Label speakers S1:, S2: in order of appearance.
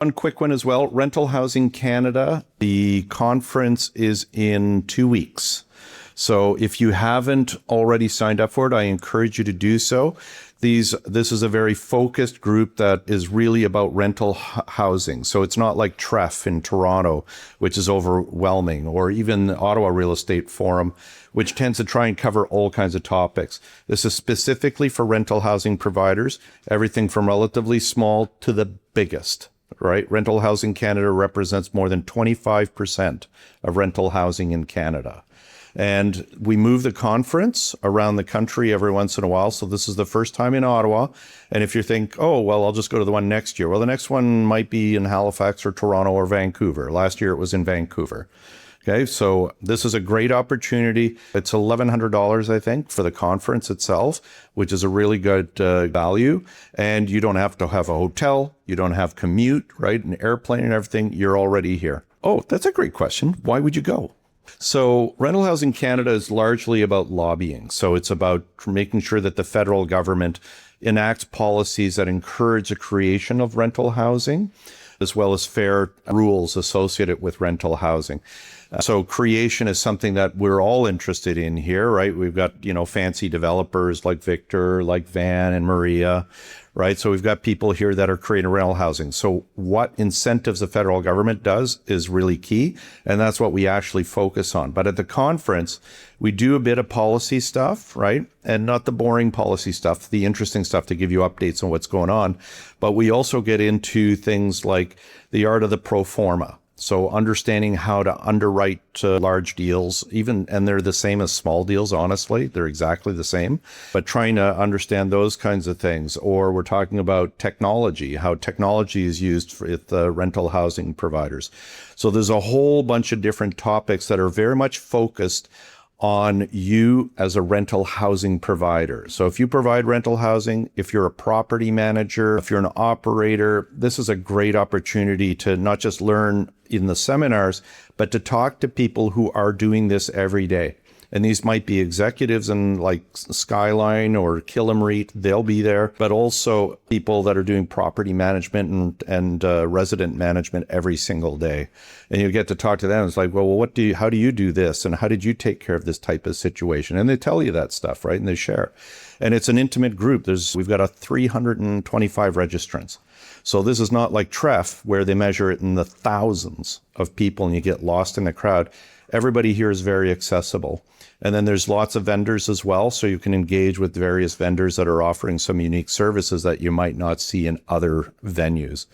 S1: One quick one as well, Rental Housing Canada. The conference is in 2 weeks. So if you haven't already signed up for it, I encourage you to do so. This is a very focused group that is really about rental housing. So it's not like TREF in Toronto, which is overwhelming, or even the Ottawa Real Estate Forum, which tends to try and cover all kinds of topics. This is specifically for rental housing providers, everything from relatively small to the biggest. Right? Rental Housing Canada represents more than 25% of rental housing in Canada. And we move the conference around the country every once in a while. So this is the first time in Ottawa. And if you think, oh, well, I'll just go to the one next year. Well, the next one might be in Halifax or Toronto or Vancouver. Last year it was in Vancouver. Okay, so this is a great opportunity. It's $1,100, I think, for the conference itself, which is a really good value. And you don't have to have a hotel. You don't have commute, right? An airplane and everything. You're already here. Oh, that's a great question. Why would you go? So Rental Housing Canada is largely about lobbying. So it's about making sure that the federal government enacts policies that encourage the creation of rental housing, as well as fair rules associated with rental housing. So creation is something that we're all interested in here, right? We've got, fancy developers like Victor, like Van and Maria, right? So we've got people here that are creating rental housing. So what incentives the federal government does is really key. And that's what we actually focus on. But at the conference, we do a bit of policy stuff, right? And not the boring policy stuff, the interesting stuff to give you updates on what's going on. But we also get into things like the art of the pro forma. So understanding how to underwrite large deals, and they're the same as small deals, honestly. They're exactly the same. But trying to understand those kinds of things. Or we're talking about technology, how technology is used with rental housing providers. So there's a whole bunch of different topics that are very much focused on you as a rental housing provider. So if you provide rental housing, if you're a property manager, if you're an operator, this is a great opportunity to not just learn in the seminars, but to talk to people who are doing this every day. And these might be executives in like Skyline or Killam REIT, they'll be there, but also people that are doing property management and resident management every single day. And you get to talk to them. It's like, well, how do you do this? And how did you take care of this type of situation? And they tell you that stuff, right? And they share. And it's an intimate group. We've got 325 registrants. So this is not like TREF where they measure it in the thousands of people and you get lost in the crowd. Everybody here is very accessible. And then there's lots of vendors as well. So you can engage with various vendors that are offering some unique services that you might not see in other venues.